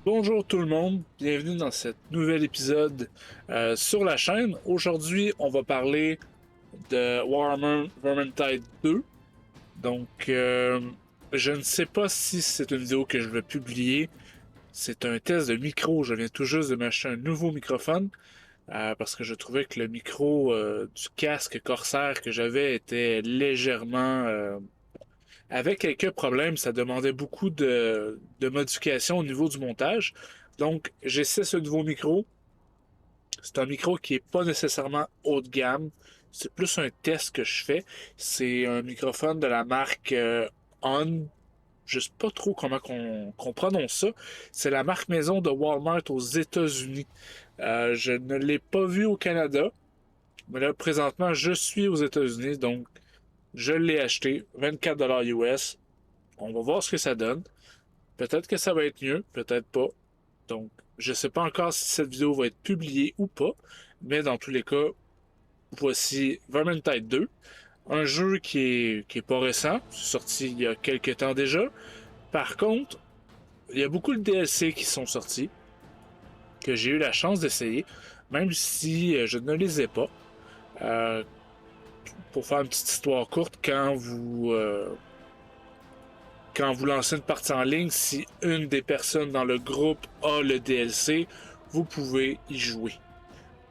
Bonjour tout le monde, bienvenue dans cet nouvel épisode sur la chaîne. Aujourd'hui, on va parler de Warhammer Vermintide 2. Donc, je ne sais pas si c'est une vidéo que je vais publier. C'est un test de micro. Je viens tout juste de m'acheter un nouveau microphone parce que je trouvais que le micro du casque Corsair que j'avais était légèrement avec quelques problèmes. Ça demandait beaucoup de modifications au niveau du montage. Donc, j'essaie ce nouveau micro. C'est un micro qui est pas nécessairement haut de gamme. C'est plus un test que je fais. C'est un microphone de la marque On. Je sais pas trop comment qu'on prononce ça. C'est la marque maison de Walmart aux États-Unis. Je ne l'ai pas vu au Canada. Mais là, présentement, je suis aux États-Unis. Donc, je l'ai acheté. 24$ US. On va voir ce que ça donne. Peut-être que ça va être mieux, peut-être pas. Donc, je sais pas encore si cette vidéo va être publiée ou pas, mais dans tous les cas, voici Vermintide 2, un jeu qui est pas récent, c'est sorti il y a quelques temps déjà. Par contre, il y a beaucoup de DLC qui sont sortis, que j'ai eu la chance d'essayer, même si je ne les ai pas. Euh, pour faire une petite histoire courte, quand vous lancez une partie en ligne, si une des personnes dans le groupe a le DLC, vous pouvez y jouer.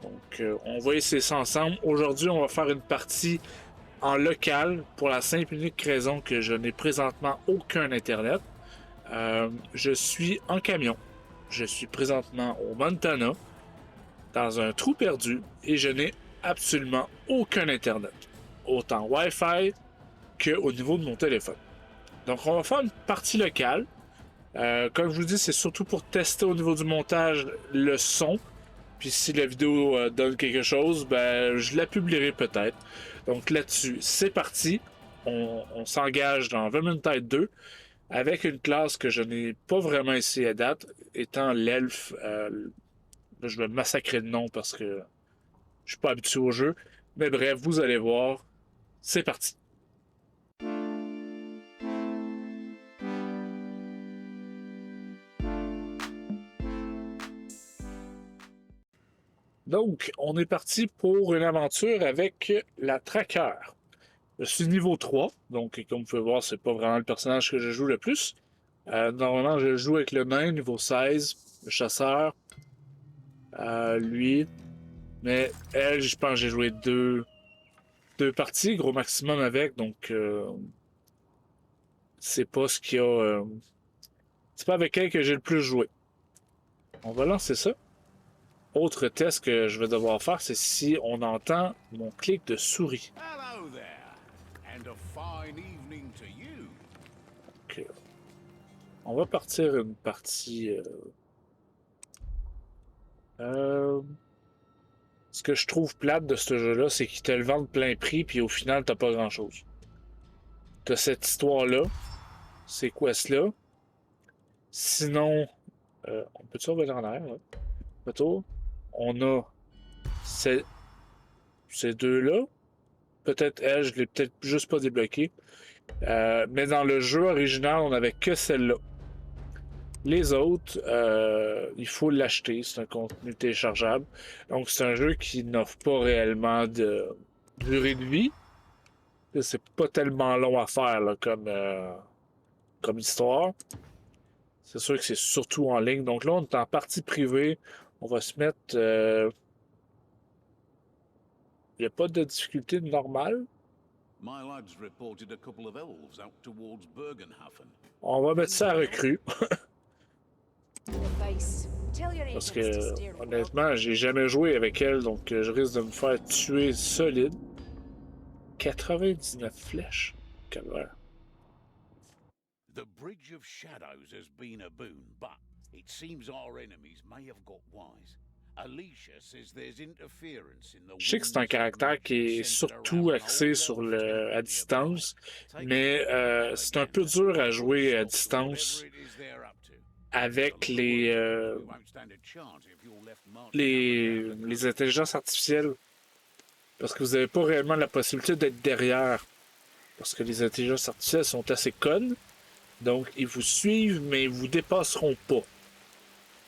Donc, on va essayer ça ensemble. Aujourd'hui, on va faire une partie en local pour la simple et unique raison que je n'ai présentement aucun Internet. Je suis en camion. Je suis présentement au Montana, dans un trou perdu, et je n'ai absolument aucun Internet. Autant Wi-Fi qu'au niveau de mon téléphone. Donc, on va faire une partie locale. Comme je vous dis, c'est surtout pour tester au niveau du montage le son. Puis si la vidéo donne quelque chose, ben je la publierai peut-être. Donc là-dessus, c'est parti. On s'engage dans Vermintide 2 avec une classe que je n'ai pas vraiment essayé à date, étant l'elfe. Là, je vais massacrer le nom parce que je suis pas habitué au jeu. Mais bref, vous allez voir. C'est parti. Donc, on est parti pour une aventure avec la Tracker. Je suis niveau 3, donc comme vous pouvez voir, c'est pas vraiment le personnage que je joue le plus. Normalement, je joue avec le nain, niveau 16, le chasseur, lui. Mais elle, je pense que j'ai joué deux parties, gros maximum avec, donc c'est pas ce qu'il y a. C'est pas avec elle que j'ai le plus joué. On va lancer ça. Autre test que je vais devoir faire, c'est si on entend mon clic de souris. Hello there, and a fine evening to you. Donc, on va partir une partie. Euh, Ce que je trouve plate de ce jeu-là, c'est qu'ils te le vendent plein prix, puis au final, t'as pas grand-chose. T'as cette histoire-là, ces quests-là. Sinon, on peut-tu revenir en arrière, là? Retour. On a ces, ces deux-là. Peut-être elle, je l'ai peut-être juste pas débloqué. Mais dans le jeu original, on avait que celle-là. Les autres, il faut l'acheter. C'est un contenu téléchargeable. Donc, c'est un jeu qui n'offre pas réellement de durée de vie. C'est pas tellement long à faire là, comme histoire. C'est sûr que c'est surtout en ligne. Donc là, on est en partie privée. On va se mettre. Il n'y a pas de difficulté normale. My lads reported a couple of elves out towards Bergenhafen. On va mettre ça à recrue. Face. Tell your Parce agents to que steer well. honnêtement, j'ai jamais joué avec elle. Donc je risque de me faire tuer solide. 99 flèches. Calvaire. The Bridge of Shadows has been a boon, but it seems our enemies may have got wise. Alicia says there's interference in the Je sais que c'est un caractère qui est surtout axé sur le à distance, mais c'est un peu dur à jouer à distance avec les intelligences artificielles. Parce que vous n'avez pas réellement la possibilité d'être derrière. Parce que les intelligences artificielles sont assez connes. Donc, ils vous suivent, mais ils vous dépasseront pas.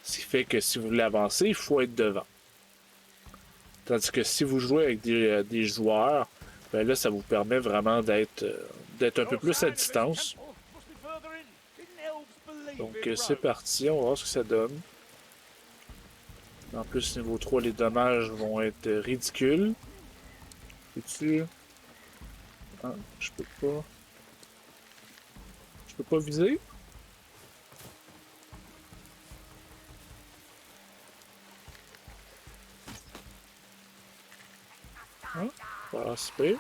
Ce qui fait que si vous voulez avancer, il faut être devant. Tandis que si vous jouez avec des joueurs, ben là, ça vous permet vraiment d'être un peu plus à distance. Donc c'est parti, on va voir ce que ça donne. En plus, niveau 3, les dommages vont être ridicules. Peux-tu... Ah, je peux pas... Je peux pas viser? Ah, voilà, c'est pire.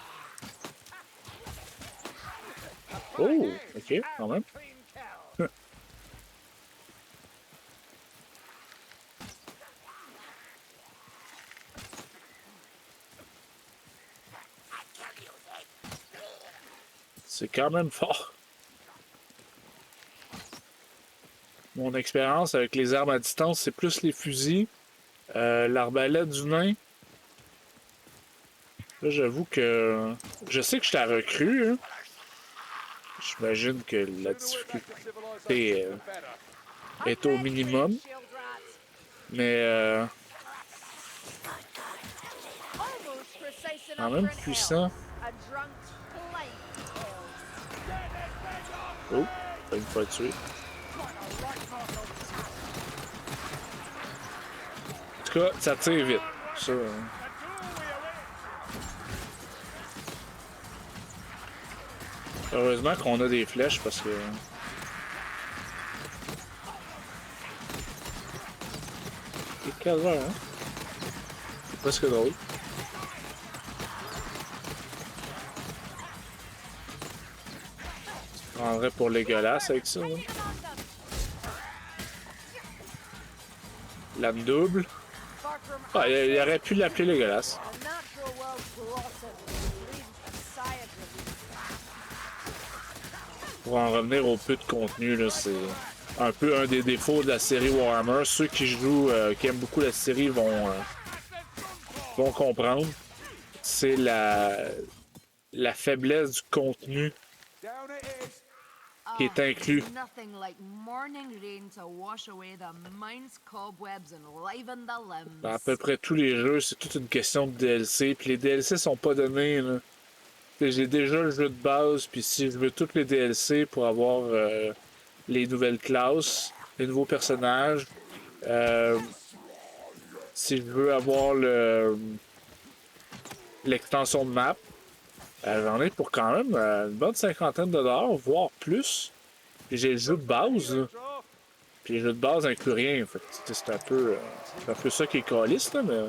Oh, ok, quand même. C'est quand même fort. Mon expérience avec les armes à distance, c'est plus les fusils. L'arbalète du nain. Là, j'avoue que... Je sais que je suis à recrue, hein. J'imagine que la difficulté est au minimum. Mais quand même puissant. Oh, pas une fois tué. En tout cas, ça tire vite. Ça, heureusement qu'on a des flèches parce que... C'est calvaire, hein? C'est presque drôle. Je prendrais pour dégueulasse avec ça. Hein? Lame double. Ah, il aurait pu l'appeler dégueulasse. Pour en revenir au peu de contenu, c'est un peu un des défauts de la série Warhammer. Ceux qui jouent, qui aiment beaucoup la série vont comprendre. C'est la faiblesse du contenu qui est inclus. Dans à peu près tous les jeux, c'est toute une question de DLC. Puis les DLC sont pas donnés. Là. J'ai déjà le jeu de base, puis si je veux tous les DLC pour avoir les nouvelles classes, les nouveaux personnages, si je veux avoir l'extension de map, j'en ai pour quand même une bonne cinquantaine de dollars, voire plus. Puis j'ai le jeu de base, là. Puis les jeux de base incluent rien. Fait que c'est un peu ça qui est caliste, là, mais...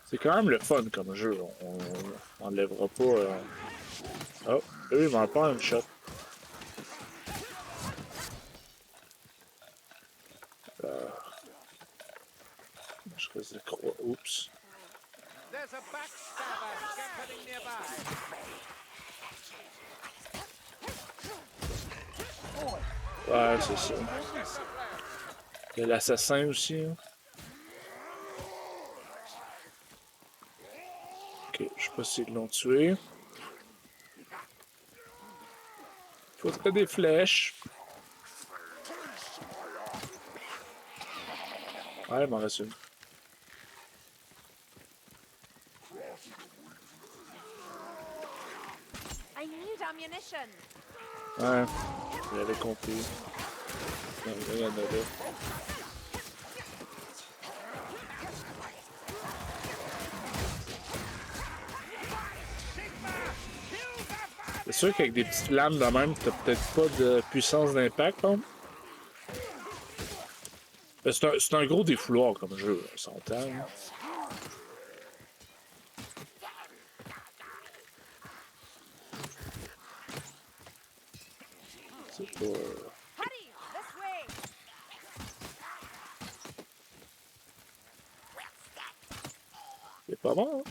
C'est quand même le fun comme jeu. On n'enlèvera pas... Oh, eux, ils vont pas un shot. Je risque de croire... Oups. Ouais, c'est ça. Il y a l'assassin aussi. Hein. Ok, je sais pas s'ils l'ont tué. Il faudrait des flèches. Ouais, il m'en reste une. Ouais, j'avais compris. Il y en a là. C'est sûr qu'avec des petites lames de même, t'as peut-être pas de puissance d'impact, hein? C'est un gros défouloir comme jeu, on s'entend. Hein? C'est pas... C'est pas bon, hein?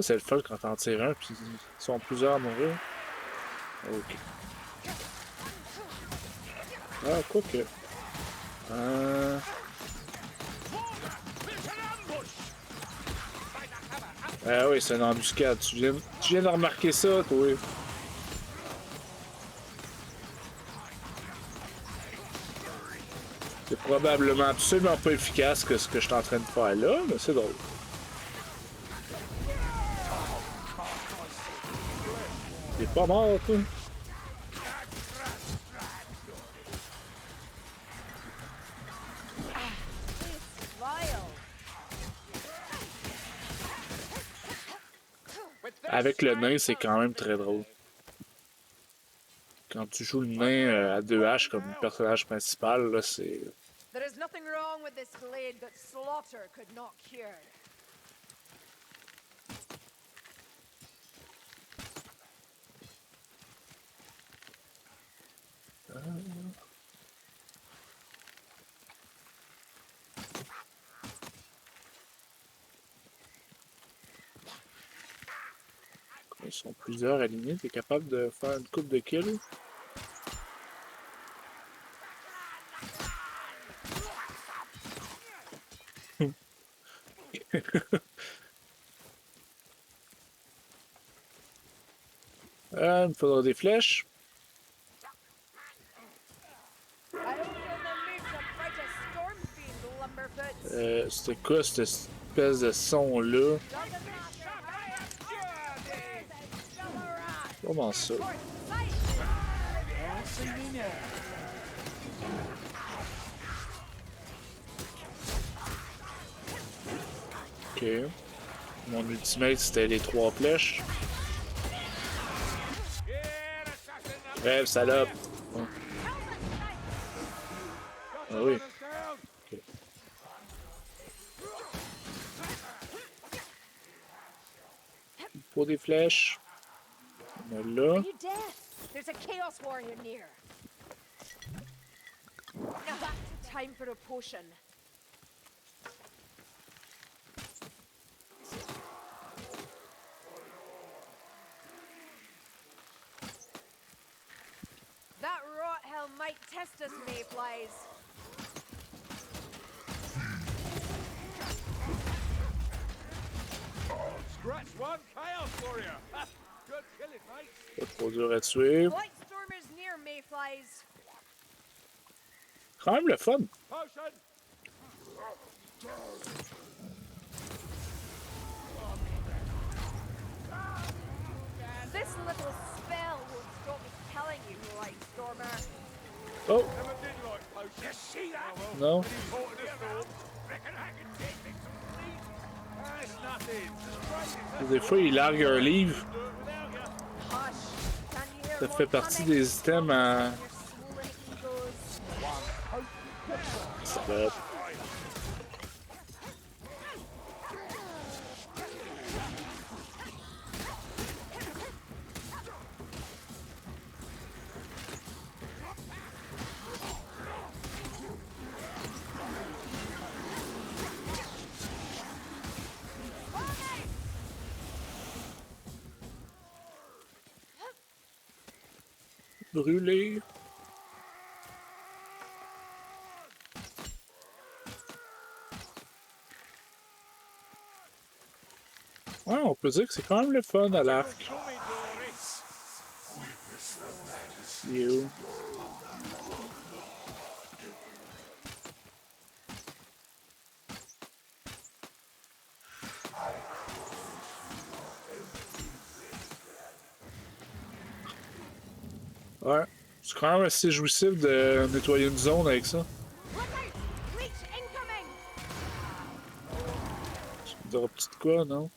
C'est le fun quand t'en tires un, puis ils sont plusieurs à mourir. Ok. Ah, quoi que. Ah oui, c'est une embuscade. Tu viens de remarquer ça, toi? C'est probablement absolument pas efficace que ce que je suis en train de faire là, mais c'est drôle. T'es pas mort, toi? Avec le nain, c'est quand même très drôle. Quand tu joues le nain à 2H comme personnage principal, là, c'est... There is nothing wrong with this blade that slaughter could not cure. Ils sont plusieurs alignés, t'es capable de faire une coupe de kills? Il me faudra des flèches. I hope you'll no move to fight a storm fiend, Lumberfoot. C'était quoi cette espèce de son-là? Comment ça? Ok. Mon ultimate, c'était les 3 flèches. Bref, salope! Oh. Ah oui. Okay. Il faut des flèches. On a là. Are you deaf? There's a chaos warrior near. Now back to time for a potion. That rot hell might test us, mayflies. Scratch one, chaos warrior. Good killing, mate. Pas trop dur à tuer. Lightstormers near, mayflies. Quand même le fun. Potion. This little spell will stop me killing you, Lightstormer. Oh! Never did like potion. You see that? Non? Caught in a storm. Reckon I can take me some sleep. It's nothing. Just Des fois, il largue un livre. do it without you. Hush. Can you hear Ça more fait partie panic? des items à... Your swollen egos. Salope. Brûlé. Ouais, on peut dire que c'est quand même le fun à l'arc. Coming, Doris. Il est où? Ouais, c'est quand même assez jouissif de nettoyer une zone avec ça. Look out! Leech incoming! Tu me diras petit quoi, non?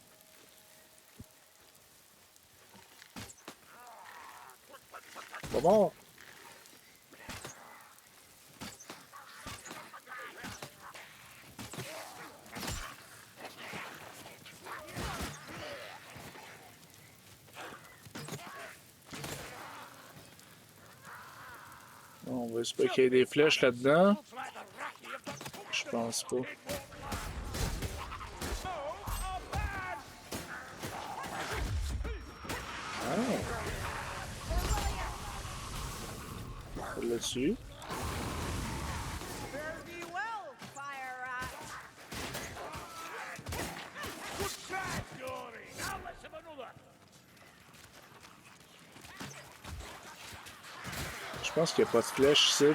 Pas mort! On va espérer qu'il y ait des flèches là-dedans. Looks like the Raki have got Je pense pas. Ah! Là-dessus. Fare thee well, fire rat! Good shot, Dory. Je pense qu'il n'y a pas de flèche ici.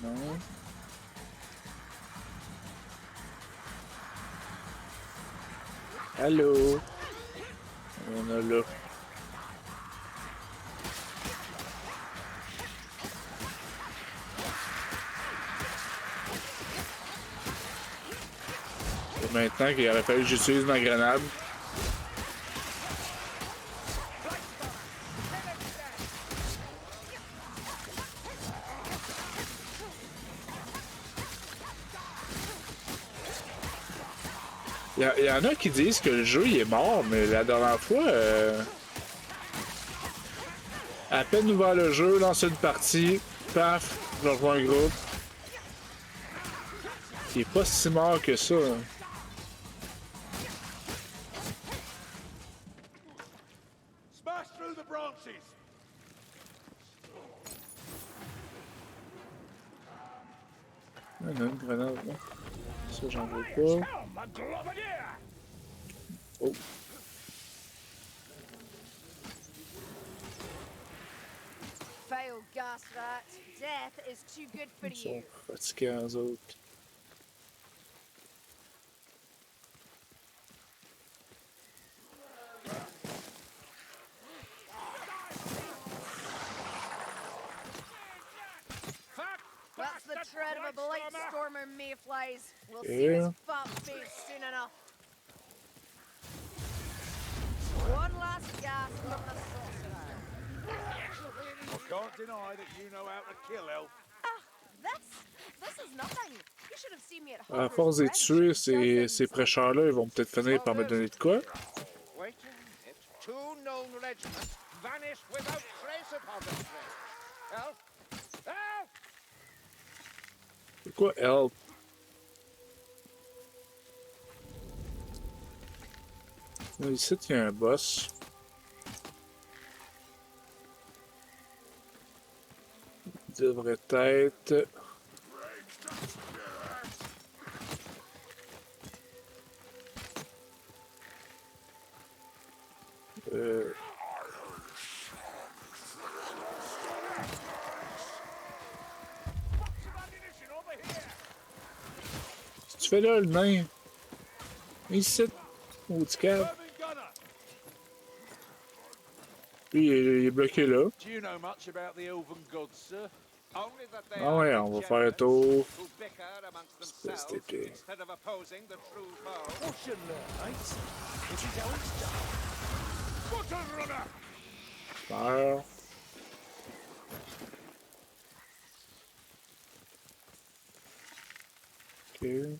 Non. Allô? On a là. Et maintenant qu'il aurait fallu que j'utilise ma grenade. Il y en a qui disent que le jeu il est mort, mais la dernière fois, à peine ouvert le jeu, lancer une partie, paf, je rejoins un groupe. Il est pas si mort que ça. Hein. Smash through the branches. Il y en a une grenade là. Ça, j'en veux pas. Come, a globadier! Oh. Failed gas rat. Death is too good for Ils sont you. fatigués, eux autres. That's the tread of a blight stormer, mayflies. We'll see Yeah. his fat face soon enough. One last gasp from the sorcerer. I can't deny that you know how to kill, elf. This is nothing. You should have seen me at À Harper's force de les Ranch. tuer, ces Dozens. prêcheurs-là, ils vont peut-être finir par me donner de quoi. Waiting, it's two known regiments vanished without trace upon them. Elf! Elf! C'est quoi, help? Là, ici, il y a un boss. Il devrait être... Qu'est-ce que tu fais là, le nain? Ici, au petit cave. Urban Gunner! Lui, il est bloqué là. Do you know much about the elven gods, sir? Only that they Ah ouais, are on va faire un tour. who bicker amongst Espèce themselves d'épée. instead of opposing the true foe. Button runner! Meurs. Ok.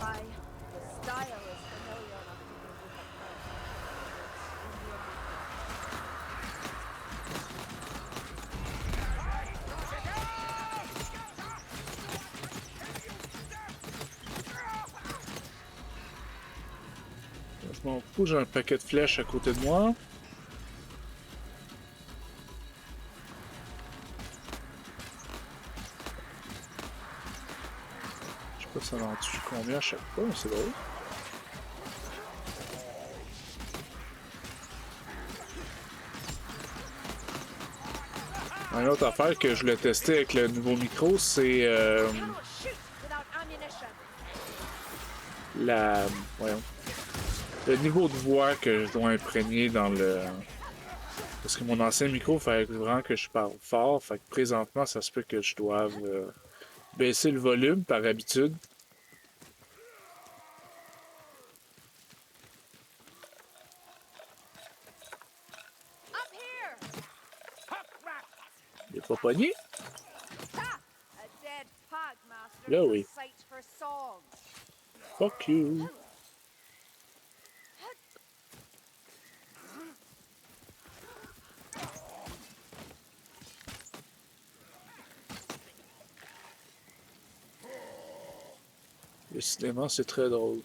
Aye, the style is familiar enough to me with Je m'en fous, j'ai un paquet de flèches à côté de moi. Je sais pas si ça en tue combien à chaque fois, mais c'est drôle. Une autre affaire que je voulais tester avec le nouveau micro, c'est cannot shoot without ammunition. voyons, le niveau de voix que je dois imprégner dans le... Parce que mon ancien micro, il fallait vraiment que je parle fort, fait que présentement, ça se peut que je doive baisser le volume par habitude. Up here! Il est pas pogné? Ha! A dead pug master Là, is oui. a sight for song. Fuck you. Décidément, c'est très drôle.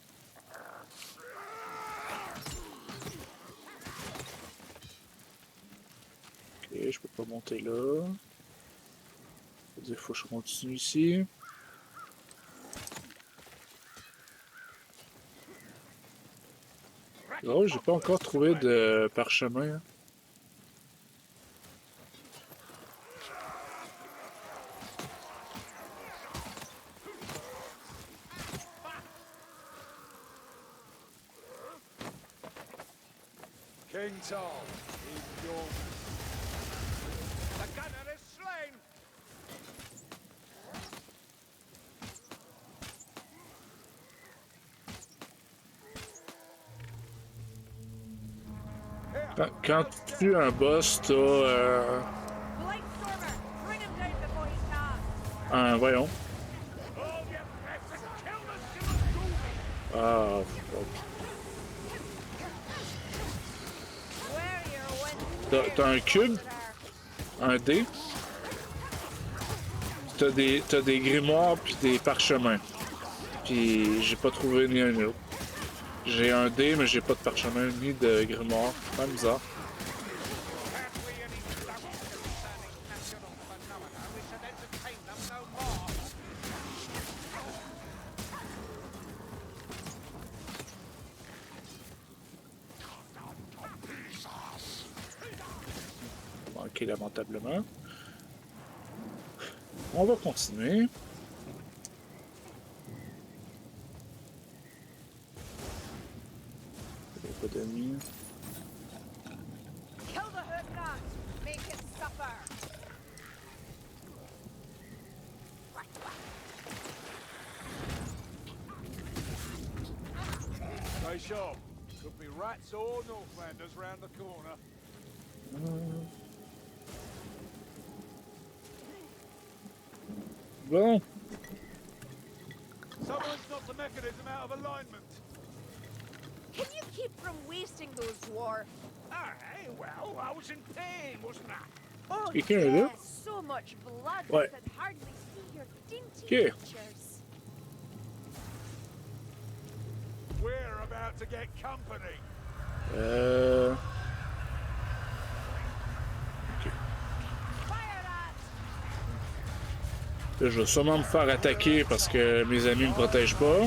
Ok, je peux pas monter là. Il faut que je continue ici. Oh, j'ai pas encore trouvé de parchemin. Hein. King Tom, in your... The gunner is slain! Quand tu tues un boss, t'as Blightstormer, bring him down before he can. un... Voyons. All your best and kill the Simon Ah, fuck. Where your wind T'as un cube, un dé. T'as des grimoires puis des parchemins. Puis j'ai pas trouvé ni un ni l'autre. J'ai un dé, mais j'ai pas de parchemin ni de grimoire. C'est pas bizarre. Have we any doubts concerning natural phenomena? We should entertain them no more. Manqué lamentablement. On va continuer. Il y a pas d'amis. Kill the hood rat. Make it suffer. Stay sharp. Could be rats or Northlanders round the corner. Bon. Someone's knocked the mechanism out of alignment. Can you keep from wasting those dwarf? Aye, well, I was in pain, wasn't I? Oh, Quelqu'un est là? yes, so much blood Ouais. I could hardly see your dainty Okay. features. We're about to get company. Fire rat. Là, je vais sûrement me faire attaquer parce que mes amis me protègent pas.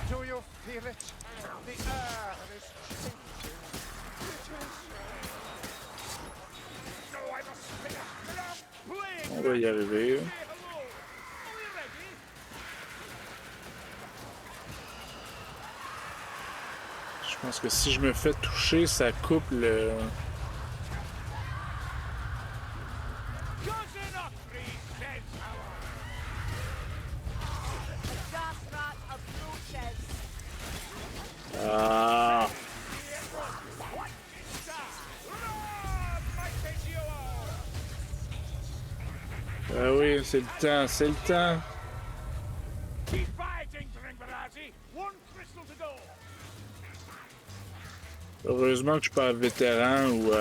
Do you feel it? The air is changing. No, I must be a On plague. va y arriver. Say hello. Are we ready? Je pense que si je me fais toucher, ça coupe le... Good enough, Reed, says Howard. The gas rat approaches. Ah! Ah oui, c'est le temps, c'est le temps. Keep fighting, Dringvarati. One crystal to go. Heureusement que je suis pas vétéran ou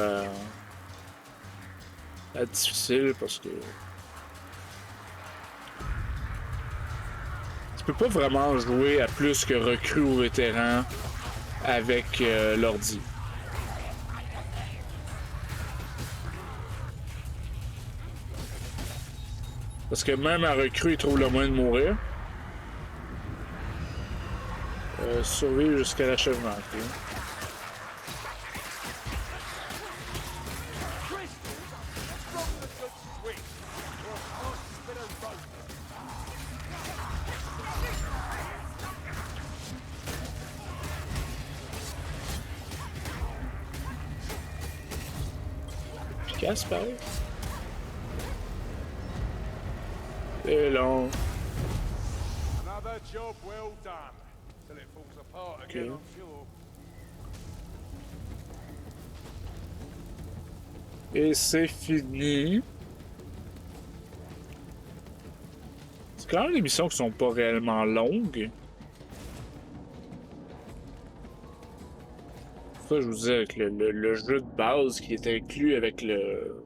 à difficile parce que... Tu peux pas vraiment jouer à plus que recrue ou vétéran avec l'ordi. Parce que même à recrue, il trouve le moyen de mourir. Survivre jusqu'à l'achèvement. Ok. Crystals from the good swing. Or a hospital boat. Efficace, pareil. C'est long. Another job well done. Till it falls apart again, I'm sure. Et c'est fini. C'est quand même des missions qui sont pas réellement longues. Ça, je vous disais, avec le jeu de base qui est inclus avec le...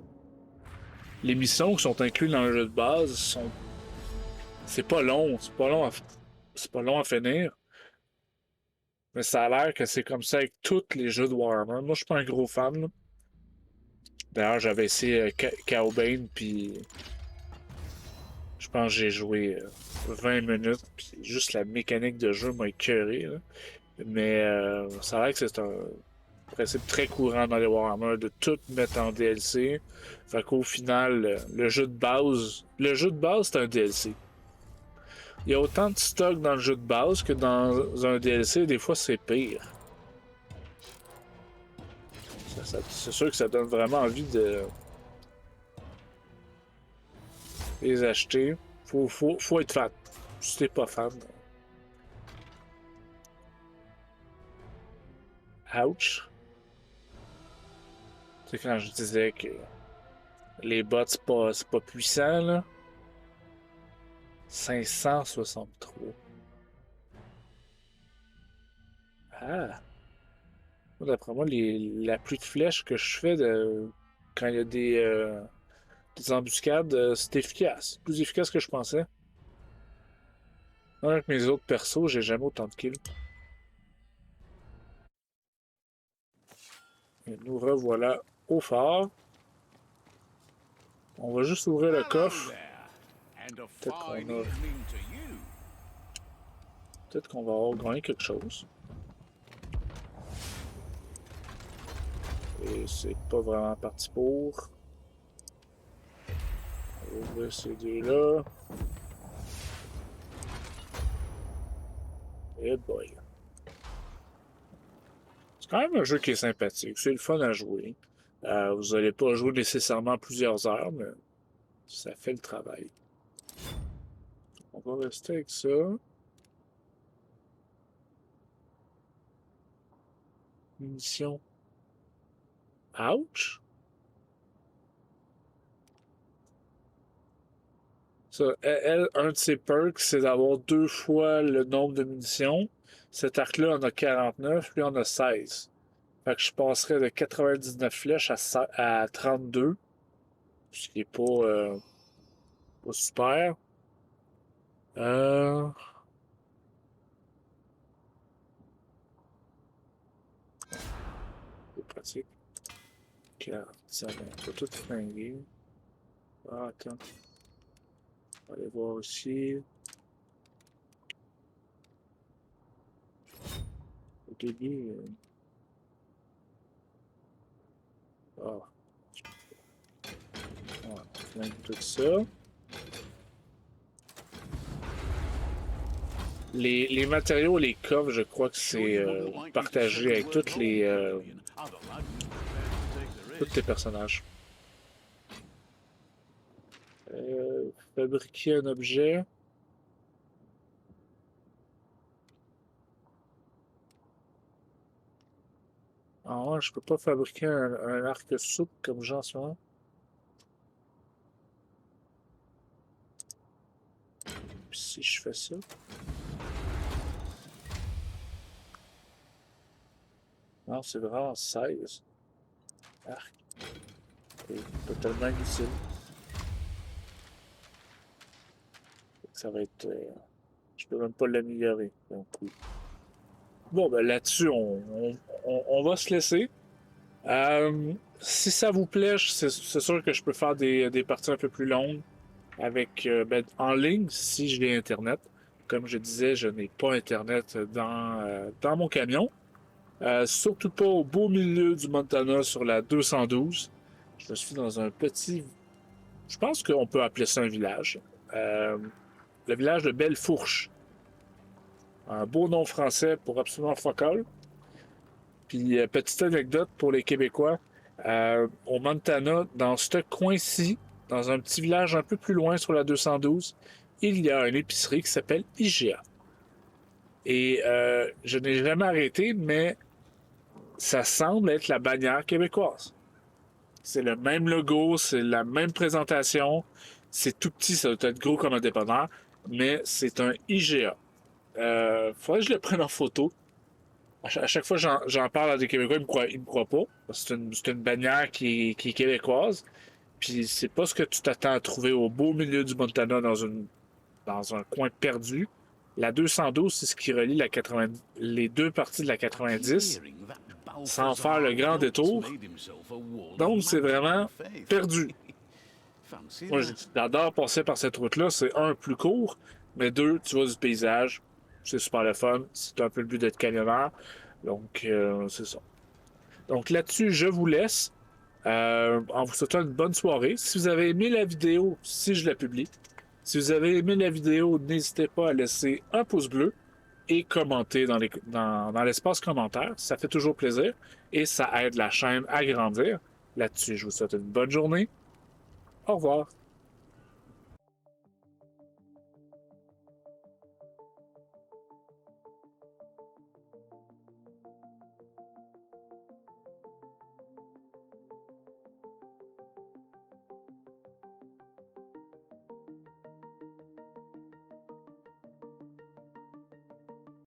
Les missions qui sont incluses dans le jeu de base sont... C'est pas long, c'est pas long à finir. Mais ça a l'air que c'est comme ça avec tous les jeux de Warhammer. Moi, je suis pas un gros fan, là. D'ailleurs, j'avais essayé Chaosbane, puis Je pense que j'ai joué 20 minutes, puis juste la mécanique de jeu m'a écœuré. Là. Mais ça a l'air que c'est un principe très courant dans les Warhammer de tout mettre en DLC. Fait qu'au final, le jeu de base, c'est un DLC. Il y a autant de stock dans le jeu de base que dans un DLC, des fois c'est pire. C'est sûr que ça donne vraiment envie de les acheter. Faut être fan. Si t'es pas fan. Ouch. Tu sais, quand je disais que les bots, c'est pas puissant, là. 563. Ah. D'après moi, la pluie de flèches que je fais quand il y a des embuscades, c'est efficace. Plus efficace que je pensais. Même avec mes autres persos, j'ai jamais autant de kills. Et nous revoilà au phare. On va juste ouvrir le coffre. Peut-être qu'on va avoir gagné quelque chose. Et c'est pas vraiment parti pour. On va ouvrir ces deux-là. Et boy. C'est quand même un jeu qui est sympathique. C'est le fun à jouer. Vous n'allez pas jouer nécessairement plusieurs heures, mais ça fait le travail. On va rester avec ça. Munitions. Ouch! Ça, elle, un de ses perks, c'est d'avoir 2 fois le nombre de munitions. Cet arc-là en a 49, lui en a 16. Fait que je passerais de 99 flèches à 32. Ce qui est pas super. C'est pratique. 4, ça va tout flinguer. Ah, attends. On va aller voir aussi. Au début. Ah. Ouais, on flingue tout ça. Les matériaux, les coffres, je crois que c'est partagé avec tous les personnages. Fabriquer un objet. Ah ouais, je peux pas fabriquer un arc souple comme j'ai en ce moment. Puis si je fais ça. Non, c'est vraiment 16. Arc. C'est totalement inutile. Ça va être. Je peux même pas l'améliorer. Donc, oui. Bon, ben là-dessus, on va se laisser. Si ça vous plaît, c'est sûr que je peux faire des parties un peu plus longues avec en ligne si j'ai Internet. Comme je disais, je n'ai pas Internet dans mon camion. Surtout pas au beau milieu du Montana sur la 212. Je suis dans un petit... Je pense qu'on peut appeler ça un village. Le village de Belle-Fourche. Un beau nom français pour absolument fuck all. Puis, petite anecdote pour les Québécois. Au Montana, dans ce coin-ci, dans un petit village un peu plus loin sur la 212, il y a une épicerie qui s'appelle IGA. Et je n'ai jamais arrêté, mais ça semble être la bannière québécoise. C'est le même logo, c'est la même présentation. C'est tout petit, ça doit être gros comme un dépanneur, mais c'est un IGA. Faudrait que je le prenne en photo. À chaque fois que j'en parle à des Québécois, ils me croient pas. C'est une bannière qui est québécoise. Puis c'est pas ce que tu t'attends à trouver au beau milieu du Montana dans un coin perdu. La 212, c'est ce qui relie les deux parties de la 90 sans faire le grand détour. Donc c'est vraiment perdu. Fancy Moi, that. j'adore passer par cette route-là. C'est un, plus court, mais deux, tu vois du paysage. C'est super le fun. C'est un peu le but d'être camionneur. Donc, c'est ça. Donc là-dessus, je vous laisse. En vous souhaitant une bonne soirée. Si vous avez aimé la vidéo, si je la publie, si vous avez aimé la vidéo, n'hésitez pas à laisser un pouce bleu et commenter dans l'espace commentaire. Ça fait toujours plaisir et ça aide la chaîne à grandir. Là-dessus, je vous souhaite une bonne journée. Au revoir.